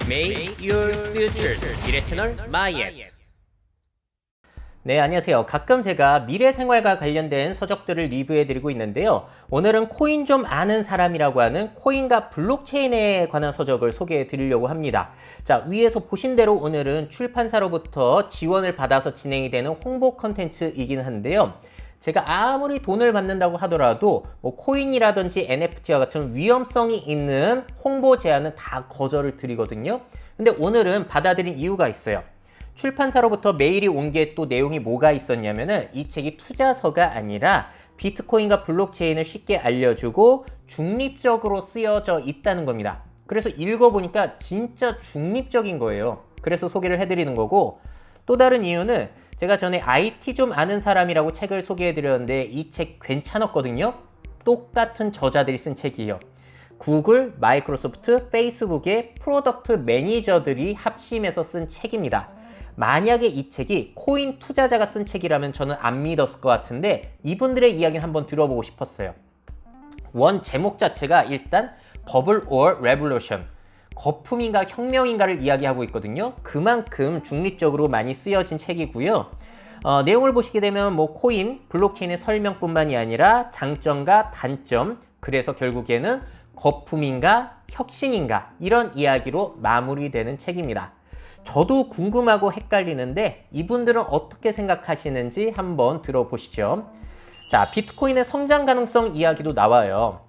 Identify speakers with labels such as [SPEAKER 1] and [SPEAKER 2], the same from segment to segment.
[SPEAKER 1] Make your future 미래 채널 마이앤. 네, 안녕하세요. 가끔 제가 미래 생활과 관련된 서적들을 리뷰해드리고 있는데요. 오늘은 코인 좀 아는 사람이라고 하는 코인과 블록체인에 관한 서적을 소개해드리려고 합니다. 자, 위에서 보신 대로 오늘은 출판사로부터 지원을 받아서 진행이 되는 홍보 컨텐츠이긴 한데요. 제가 아무리 돈을 받는다고 하더라도 코인이라든지 NFT와 같은 위험성이 있는 홍보 제안은 다 거절을 드리거든요. 근데 오늘은 받아들인 이유가 있어요. 출판사로부터 메일이 온 게 또 내용이 뭐가 있었냐면은 이 책이 투자서가 아니라 비트코인과 블록체인을 쉽게 알려주고 중립적으로 쓰여져 있다는 겁니다. 그래서 읽어보니까 진짜 중립적인 거예요. 그래서 소개를 해드리는 거고, 또 다른 이유는 제가 전에 IT 좀 아는 사람이라고 책을 소개해드렸는데 이 책 괜찮았거든요. 똑같은 저자들이 쓴 책이에요. 구글, 마이크로소프트, 페이스북의 프로덕트 매니저들이 합심해서 쓴 책입니다. 만약에 이 책이 코인 투자자가 쓴 책이라면 저는 안 믿었을 것 같은데 이분들의 이야기는 한번 들어보고 싶었어요. 원 제목 자체가 일단 버블 or revolution, 거품인가 혁명인가를 이야기하고 있거든요. 그만큼 중립적으로 많이 쓰여진 책이고요. 내용을 보시게 되면 코인, 블록체인의 설명뿐만이 아니라 장점과 단점, 그래서 결국에는 거품인가 혁신인가 이런 이야기로 마무리되는 책입니다. 저도 궁금하고 헷갈리는데 이분들은 어떻게 생각하시는지 한번 들어보시죠. 자, 비트코인의 성장 가능성 이야기도 나와요.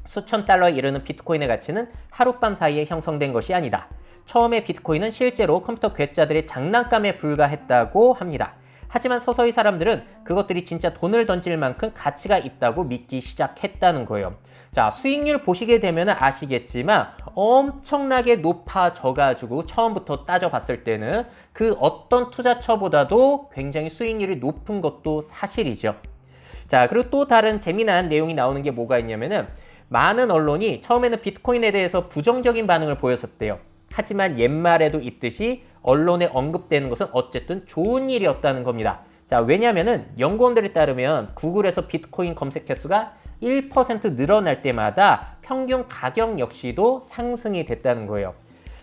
[SPEAKER 1] 수천 달러에 이르는 비트코인의 가치는 하룻밤 사이에 형성된 것이 아니다. 처음에 비트코인은 실제로 컴퓨터 괴짜들의 장난감에 불과했다고 합니다. 하지만 서서히 사람들은 그것들이 진짜 돈을 던질 만큼 가치가 있다고 믿기 시작했다는 거예요. 자, 수익률 보시게 되면 아시겠지만 엄청나게 높아져가지고 처음부터 따져봤을 때는 그 어떤 투자처보다도 굉장히 수익률이 높은 것도 사실이죠. 자, 그리고 또 다른 재미난 내용이 나오는 게 뭐가 있냐면은 많은 언론이 처음에는 비트코인에 대해서 부정적인 반응을 보였었대요. 하지만 옛말에도 있듯이 언론에 언급되는 것은 어쨌든 좋은 일이었다는 겁니다. 자, 왜냐면은 연구원들에 따르면 구글에서 비트코인 검색 횟수가 1% 늘어날 때마다 평균 가격 역시도 상승이 됐다는 거예요.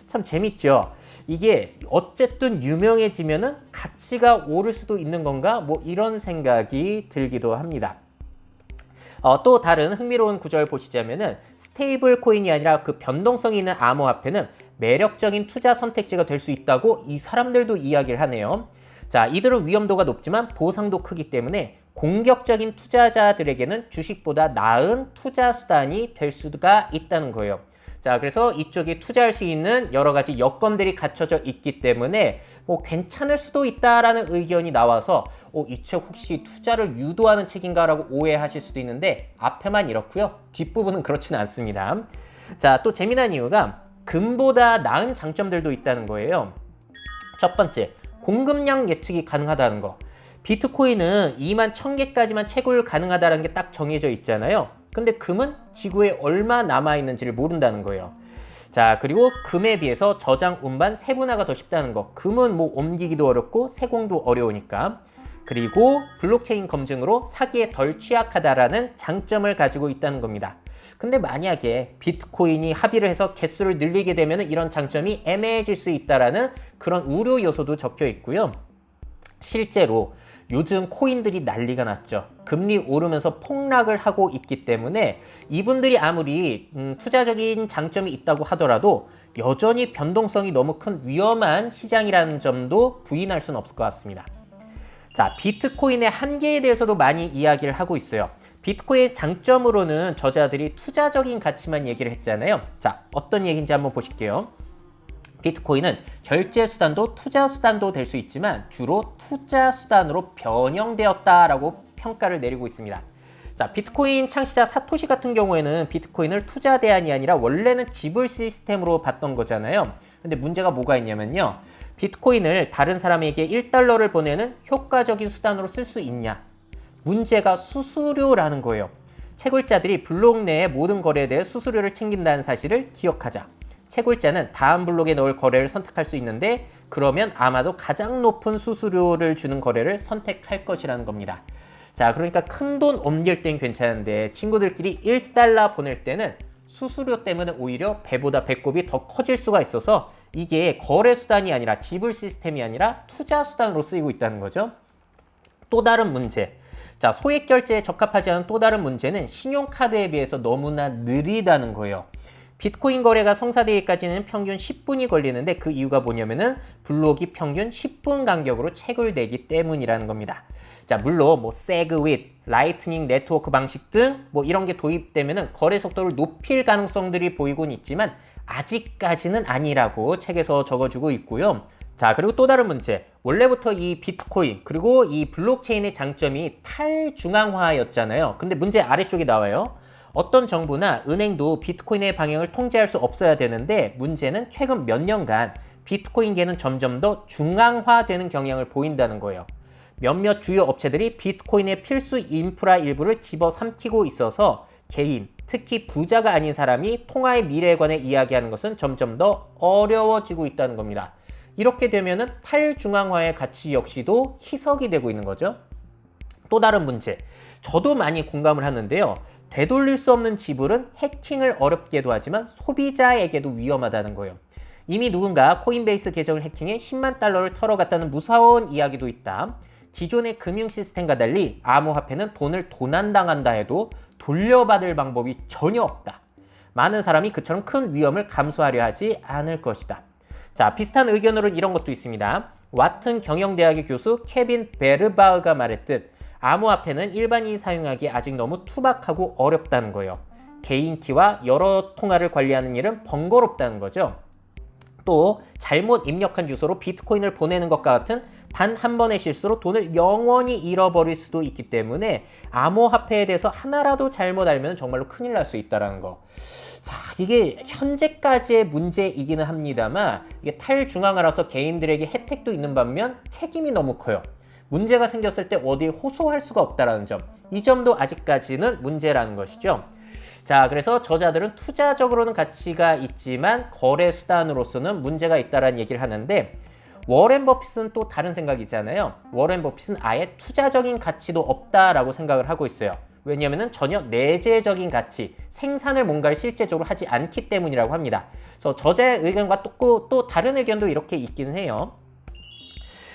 [SPEAKER 1] 참 재밌죠? 이게 어쨌든 유명해지면은 가치가 오를 수도 있는 건가? 이런 생각이 들기도 합니다. 또 다른 흥미로운 구절 보시자면은 스테이블 코인이 아니라 그 변동성이 있는 암호화폐는 매력적인 투자 선택지가 될 수 있다고 이 사람들도 이야기를 하네요. 자, 이들은 위험도가 높지만 보상도 크기 때문에 공격적인 투자자들에게는 주식보다 나은 투자 수단이 될 수가 있다는 거예요. 자, 그래서 이쪽에 투자할 수 있는 여러 가지 여건들이 갖춰져 있기 때문에 괜찮을 수도 있다라는 의견이 나와서 이 책 혹시 투자를 유도하는 책인가 라고 오해하실 수도 있는데 앞에만 이렇고요. 뒷부분은 그렇지는 않습니다. 자, 또 재미난 이유가 금보다 나은 장점들도 있다는 거예요. 첫 번째, 공급량 예측이 가능하다는 거. 비트코인은 2만 1000개까지만 채굴 가능하다는 게 딱 정해져 있잖아요. 근데 금은 지구에 얼마 남아있는지를 모른다는 거예요. 자, 그리고 금에 비해서 저장, 운반, 세분화가 더 쉽다는 거. 금은 옮기기도 어렵고 세공도 어려우니까. 그리고 블록체인 검증으로 사기에 덜 취약하다라는 장점을 가지고 있다는 겁니다. 근데 만약에 비트코인이 합의를 해서 개수를 늘리게 되면 이런 장점이 애매해질 수 있다라는 그런 우려 요소도 적혀 있고요. 실제로 요즘 코인들이 난리가 났죠. 금리 오르면서 폭락을 하고 있기 때문에 이분들이 아무리 투자적인 장점이 있다고 하더라도 여전히 변동성이 너무 큰 위험한 시장이라는 점도 부인할 수는 없을 것 같습니다. 자, 비트코인의 한계에 대해서도 많이 이야기를 하고 있어요. 비트코인의 장점으로는 저자들이 투자적인 가치만 얘기를 했잖아요. 자, 어떤 얘기인지 한번 보실게요. 비트코인은 결제 수단도 투자 수단도 될 수 있지만 주로 투자 수단으로 변형되었다라고 평가를 내리고 있습니다. 자, 비트코인 창시자 사토시 같은 경우에는 비트코인을 투자 대안이 아니라 원래는 지불 시스템으로 봤던 거잖아요. 근데 문제가 뭐가 있냐면요. 비트코인을 다른 사람에게 1달러를 보내는 효과적인 수단으로 쓸 수 있냐? 문제가 수수료라는 거예요. 채굴자들이 블록 내의 모든 거래에 대해 수수료를 챙긴다는 사실을 기억하자. 채굴자는 다음 블록에 넣을 거래를 선택할 수 있는데 그러면 아마도 가장 높은 수수료를 주는 거래를 선택할 것이라는 겁니다. 자, 그러니까 큰돈 옮길 땐 괜찮은데 친구들끼리 1달러 보낼 때는 수수료 때문에 오히려 배보다 배꼽이 더 커질 수가 있어서 이게 거래 수단이 아니라 지불 시스템이 아니라 투자 수단으로 쓰이고 있다는 거죠. 또 다른 문제. 자, 소액 결제에 적합하지 않은 또 다른 문제는 신용카드에 비해서 너무나 느리다는 거예요. 비트코인 거래가 성사되기까지는 평균 10분이 걸리는데 그 이유가 뭐냐면은 블록이 평균 10분 간격으로 체결되기 때문이라는 겁니다. 자, 물론 뭐 세그윗, 라이트닝 네트워크 방식 등 뭐 이런 게 도입되면은 거래 속도를 높일 가능성들이 보이곤 있지만 아직까지는 아니라고 책에서 적어주고 있고요. 자, 그리고 또 다른 문제. 원래부터 이 비트코인 그리고 이 블록체인의 장점이 탈중앙화였잖아요. 근데 문제 아래쪽에 나와요. 어떤 정부나 은행도 비트코인의 방향을 통제할 수 없어야 되는데 문제는 최근 몇 년간 비트코인계는 점점 더 중앙화되는 경향을 보인다는 거예요. 몇몇 주요 업체들이 비트코인의 필수 인프라 일부를 집어삼키고 있어서 개인, 특히 부자가 아닌 사람이 통화의 미래에 관해 이야기하는 것은 점점 더 어려워지고 있다는 겁니다. 이렇게 되면은 탈중앙화의 가치 역시도 희석이 되고 있는 거죠. 또 다른 문제. 저도 많이 공감을 하는데요. 되돌릴 수 없는 지불은 해킹을 어렵게도 하지만 소비자에게도 위험하다는 거예요. 이미 누군가 코인베이스 계정을 해킹해 10만 달러를 털어갔다는 무서운 이야기도 있다. 기존의 금융 시스템과 달리 암호화폐는 돈을 도난당한다 해도 돌려받을 방법이 전혀 없다. 많은 사람이 그처럼 큰 위험을 감수하려 하지 않을 것이다. 자, 비슷한 의견으로는 이런 것도 있습니다. 와튼 경영대학의 교수 케빈 베르바흐가 말했듯 암호화폐는 일반인이 사용하기에 아직 너무 투박하고 어렵다는 거예요. 개인 키와 여러 통화를 관리하는 일은 번거롭다는 거죠. 또 잘못 입력한 주소로 비트코인을 보내는 것과 같은 단 한 번의 실수로 돈을 영원히 잃어버릴 수도 있기 때문에 암호화폐에 대해서 하나라도 잘못 알면 정말로 큰일 날 수 있다는 거. 자, 이게 현재까지의 문제이기는 합니다만 이게 탈중앙화라서 개인들에게 혜택도 있는 반면 책임이 너무 커요. 문제가 생겼을 때 어디에 호소할 수가 없다는 점. 이 점도 아직까지는 문제라는 것이죠. 자, 그래서 저자들은 투자적으로는 가치가 있지만 거래 수단으로서는 문제가 있다는 얘기를 하는데 워렌 버핏은 또 다른 생각이잖아요. 워렌 버핏은 아예 투자적인 가치도 없다라고 생각을 하고 있어요. 왜냐하면 전혀 내재적인 가치, 생산을 뭔가를 실제적으로 하지 않기 때문이라고 합니다. 그래서 저자의 의견과 또 다른 의견도 이렇게 있기는 해요.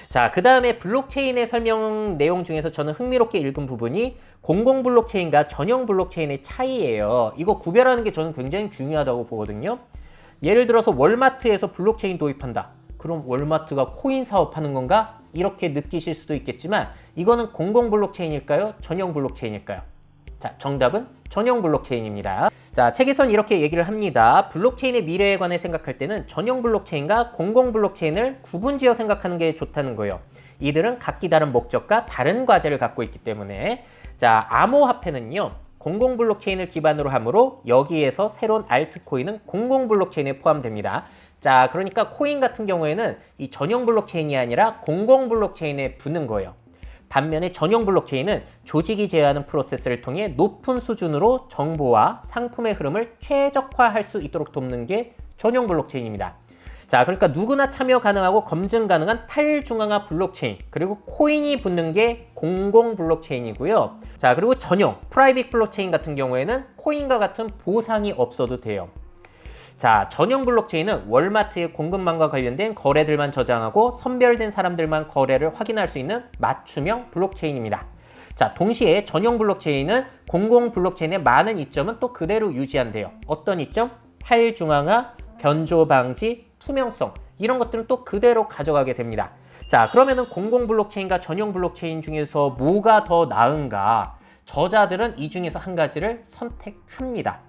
[SPEAKER 1] 자, 그 다음에 블록체인의 설명 내용 중에서 저는 흥미롭게 읽은 부분이 공공 블록체인과 전용 블록체인의 차이예요. 이거 구별하는 게 저는 굉장히 중요하다고 보거든요. 예를 들어서 월마트에서 블록체인 도입한다. 그럼 월마트가 코인 사업하는 건가? 이렇게 느끼실 수도 있겠지만 이거는 공공 블록체인일까요? 전용 블록체인일까요? 자, 정답은 전용 블록체인입니다. 자, 책에선 이렇게 얘기를 합니다. 블록체인의 미래에 관해 생각할 때는 전용 블록체인과 공공 블록체인을 구분지어 생각하는 게 좋다는 거예요. 이들은 각기 다른 목적과 다른 과제를 갖고 있기 때문에. 자, 암호화폐는요. 공공 블록체인을 기반으로 하므로 여기에서 새로운 알트코인은 공공 블록체인에 포함됩니다. 자, 그러니까 코인 같은 경우에는 이 전용 블록체인이 아니라 공공 블록체인에 붙는 거예요. 반면에 전용 블록체인은 조직이 제어하는 프로세스를 통해 높은 수준으로 정보와 상품의 흐름을 최적화할 수 있도록 돕는 게 전용 블록체인입니다. 자, 그러니까 누구나 참여 가능하고 검증 가능한 탈중앙화 블록체인, 그리고 코인이 붙는 게 공공 블록체인이고요. 자, 그리고 전용, 프라이빗 블록체인 같은 경우에는 코인과 같은 보상이 없어도 돼요. 자, 전용 블록체인은 월마트의 공급망과 관련된 거래들만 저장하고 선별된 사람들만 거래를 확인할 수 있는 맞춤형 블록체인입니다. 자, 동시에 전용 블록체인은 공공 블록체인의 많은 이점은 또 그대로 유지한대요. 어떤 이점? 탈중앙화, 변조 방지, 투명성, 이런 것들은 또 그대로 가져가게 됩니다. 자, 그러면은 공공 블록체인과 전용 블록체인 중에서 뭐가 더 나은가? 저자들은 이 중에서 한 가지를 선택합니다.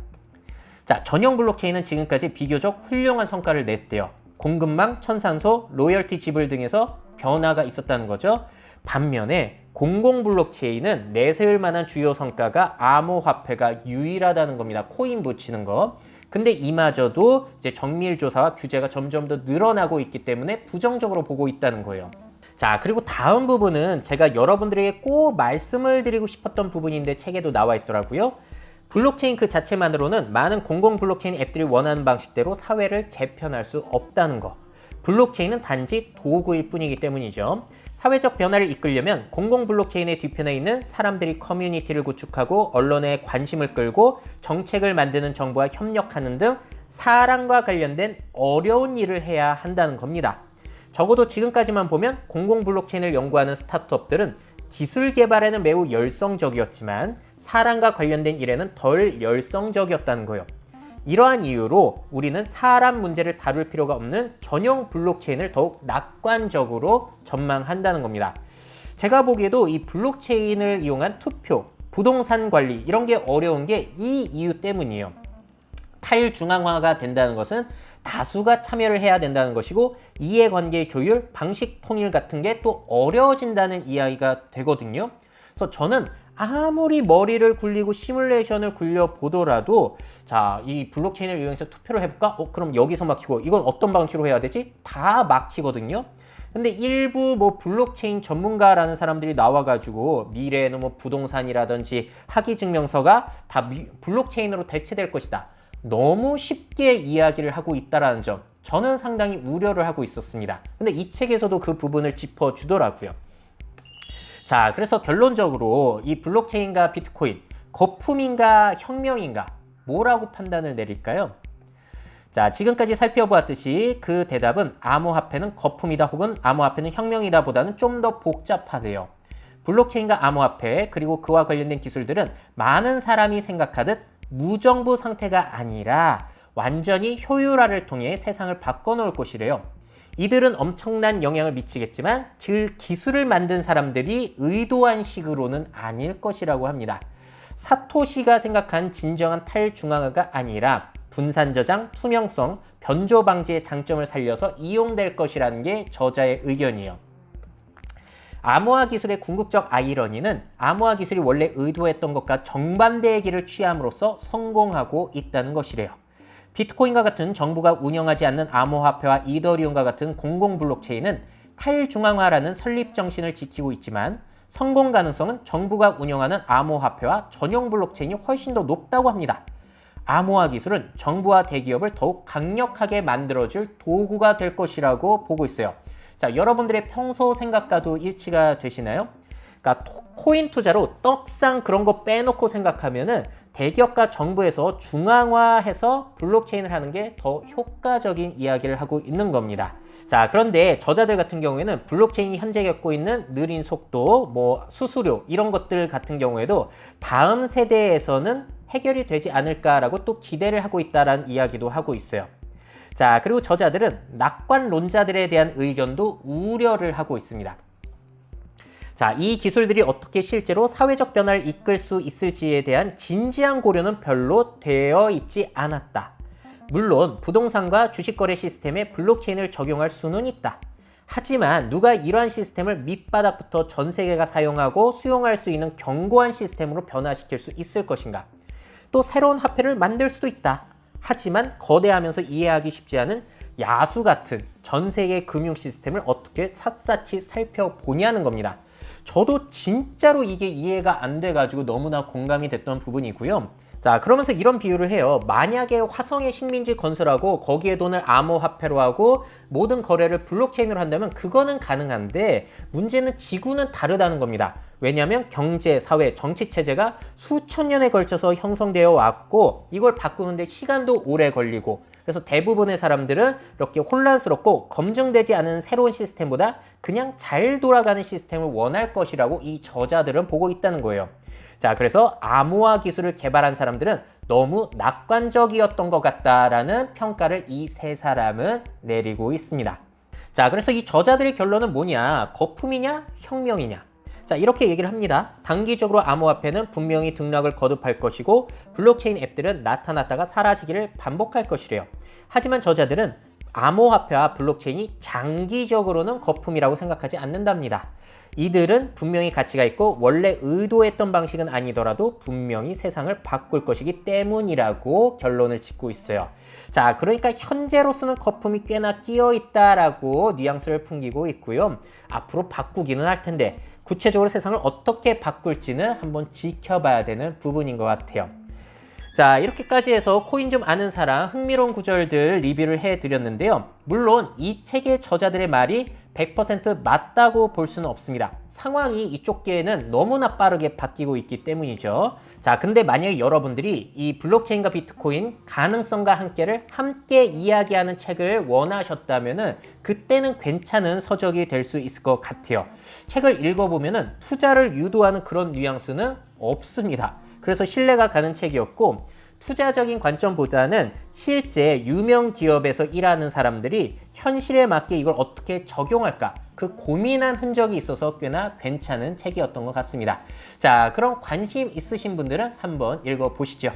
[SPEAKER 1] 자, 전용 블록체인은 지금까지 비교적 훌륭한 성과를 냈대요. 공급망, 천산소, 로열티 지불 등에서 변화가 있었다는 거죠. 반면에 공공 블록체인은 내세울 만한 주요 성과가 암호화폐가 유일하다는 겁니다. 코인 붙이는 거. 근데 이마저도 이제 정밀 조사와 규제가 점점 더 늘어나고 있기 때문에 부정적으로 보고 있다는 거예요. 자, 그리고 다음 부분은 제가 여러분들에게 꼭 말씀을 드리고 싶었던 부분인데 책에도 나와 있더라고요. 블록체인 그 자체만으로는 많은 공공 블록체인 앱들이 원하는 방식대로 사회를 재편할 수 없다는 거. 블록체인은 단지 도구일 뿐이기 때문이죠. 사회적 변화를 이끌려면 공공 블록체인의 뒤편에 있는 사람들이 커뮤니티를 구축하고 언론의 관심을 끌고 정책을 만드는 정부와 협력하는 등 사람과 관련된 어려운 일을 해야 한다는 겁니다. 적어도 지금까지만 보면 공공 블록체인을 연구하는 스타트업들은 기술 개발에는 매우 열성적이었지만 사람과 관련된 일에는 덜 열성적이었다는 거예요. 이러한 이유로 우리는 사람 문제를 다룰 필요가 없는 전용 블록체인을 더욱 낙관적으로 전망한다는 겁니다. 제가 보기에도 이 블록체인을 이용한 투표, 부동산 관리 이런 게 어려운 게 이 이유 때문이에요. 탈중앙화가 된다는 것은 다수가 참여를 해야 된다는 것이고 이해관계 조율, 방식 통일 같은 게 또 어려워진다는 이야기가 되거든요. 그래서 저는 아무리 머리를 굴리고 시뮬레이션을 굴려보더라도 자, 이 블록체인을 이용해서 투표를 해볼까? 그럼 여기서 막히고 이건 어떤 방식으로 해야 되지? 다 막히거든요. 근데 일부 뭐 블록체인 전문가라는 사람들이 나와가지고 미래에는 뭐 부동산이라든지 학위증명서가 다 블록체인으로 대체될 것이다. 너무 쉽게 이야기를 하고 있다는 점 저는 상당히 우려를 하고 있었습니다. 근데 이 책에서도 그 부분을 짚어주더라고요. 자, 그래서 결론적으로 이 블록체인과 비트코인 거품인가 혁명인가 뭐라고 판단을 내릴까요? 자, 지금까지 살펴보았듯이 그 대답은 암호화폐는 거품이다 혹은 암호화폐는 혁명이다 보다는 좀 더 복잡하대요. 블록체인과 암호화폐 그리고 그와 관련된 기술들은 많은 사람이 생각하듯 무정부 상태가 아니라 완전히 효율화를 통해 세상을 바꿔놓을 것이래요. 이들은 엄청난 영향을 미치겠지만 그 기술을 만든 사람들이 의도한 식으로는 아닐 것이라고 합니다. 사토시가 생각한 진정한 탈중앙화가 아니라 분산 저장, 투명성, 변조 방지의 장점을 살려서 이용될 것이라는 게 저자의 의견이에요. 암호화 기술의 궁극적 아이러니는 암호화 기술이 원래 의도했던 것과 정반대의 길을 취함으로써 성공하고 있다는 것이래요. 비트코인과 같은 정부가 운영하지 않는 암호화폐와 이더리움과 같은 공공 블록체인은 탈중앙화라는 설립 정신을 지키고 있지만 성공 가능성은 정부가 운영하는 암호화폐와 전용 블록체인이 훨씬 더 높다고 합니다. 암호화 기술은 정부와 대기업을 더욱 강력하게 만들어줄 도구가 될 것이라고 보고 있어요. 자, 여러분들의 평소 생각과도 일치가 되시나요? 그러니까 코인 투자로 떡상 그런 거 빼놓고 생각하면은 대기업과 정부에서 중앙화해서 블록체인을 하는 게 더 효과적인 이야기를 하고 있는 겁니다. 자, 그런데 저자들 같은 경우에는 블록체인이 현재 겪고 있는 느린 속도, 뭐 수수료 이런 것들 같은 경우에도 다음 세대에서는 해결이 되지 않을까라고 또 기대를 하고 있다라는 이야기도 하고 있어요. 자, 그리고 저자들은 낙관론자들에 대한 의견도 우려를 하고 있습니다. 자, 이 기술들이 어떻게 실제로 사회적 변화를 이끌 수 있을지에 대한 진지한 고려는 별로 되어 있지 않았다. 물론 부동산과 주식거래 시스템에 블록체인을 적용할 수는 있다. 하지만 누가 이러한 시스템을 밑바닥부터 전 세계가 사용하고 수용할 수 있는 견고한 시스템으로 변화시킬 수 있을 것인가? 또 새로운 화폐를 만들 수도 있다. 하지만 거대하면서 이해하기 쉽지 않은 야수 같은 전 세계 금융 시스템을 어떻게 샅샅이 살펴보냐는 겁니다. 저도 진짜로 이게 이해가 안 돼가지고 너무나 공감이 됐던 부분이고요. 자, 그러면서 이런 비유를 해요. 만약에 화성에 식민지 건설하고 거기에 돈을 암호화폐로 하고 모든 거래를 블록체인으로 한다면 그거는 가능한데 문제는 지구는 다르다는 겁니다. 왜냐하면 경제, 사회, 정치 체제가 수천 년에 걸쳐서 형성되어 왔고 이걸 바꾸는데 시간도 오래 걸리고 그래서 대부분의 사람들은 이렇게 혼란스럽고 검증되지 않은 새로운 시스템보다 그냥 잘 돌아가는 시스템을 원할 것이라고 이 저자들은 보고 있다는 거예요. 자, 그래서 암호화 기술을 개발한 사람들은 너무 낙관적이었던 것 같다라는 평가를 이 세 사람은 내리고 있습니다. 자, 그래서 이 저자들의 결론은 뭐냐? 거품이냐? 혁명이냐? 자, 이렇게 얘기를 합니다. 단기적으로 암호화폐는 분명히 등락을 거듭할 것이고 블록체인 앱들은 나타났다가 사라지기를 반복할 것이래요. 하지만 저자들은 암호화폐와 블록체인이 장기적으로는 거품이라고 생각하지 않는답니다. 이들은 분명히 가치가 있고 원래 의도했던 방식은 아니더라도 분명히 세상을 바꿀 것이기 때문이라고 결론을 짓고 있어요. 자, 그러니까 현재로서는 거품이 꽤나 끼어 있다라고 뉘앙스를 풍기고 있고요. 앞으로 바꾸기는 할 텐데 구체적으로 세상을 어떻게 바꿀지는 한번 지켜봐야 되는 부분인 것 같아요. 자, 이렇게까지 해서 코인 좀 아는 사람 흥미로운 구절들 리뷰를 해드렸는데요. 물론 이 책의 저자들의 말이 100% 맞다고 볼 수는 없습니다. 상황이 이쪽 기회는 너무나 빠르게 바뀌고 있기 때문이죠. 자, 근데 만약에 여러분들이 이 블록체인과 비트코인 가능성과 함께를 함께 이야기하는 책을 원하셨다면은 그때는 괜찮은 서적이 될 수 있을 것 같아요. 책을 읽어보면은 투자를 유도하는 그런 뉘앙스는 없습니다. 그래서 신뢰가 가는 책이었고, 투자적인 관점보다는 실제 유명 기업에서 일하는 사람들이 현실에 맞게 이걸 어떻게 적용할까, 그 고민한 흔적이 있어서 꽤나 괜찮은 책이었던 것 같습니다. 자, 그럼 관심 있으신 분들은 한번 읽어보시죠.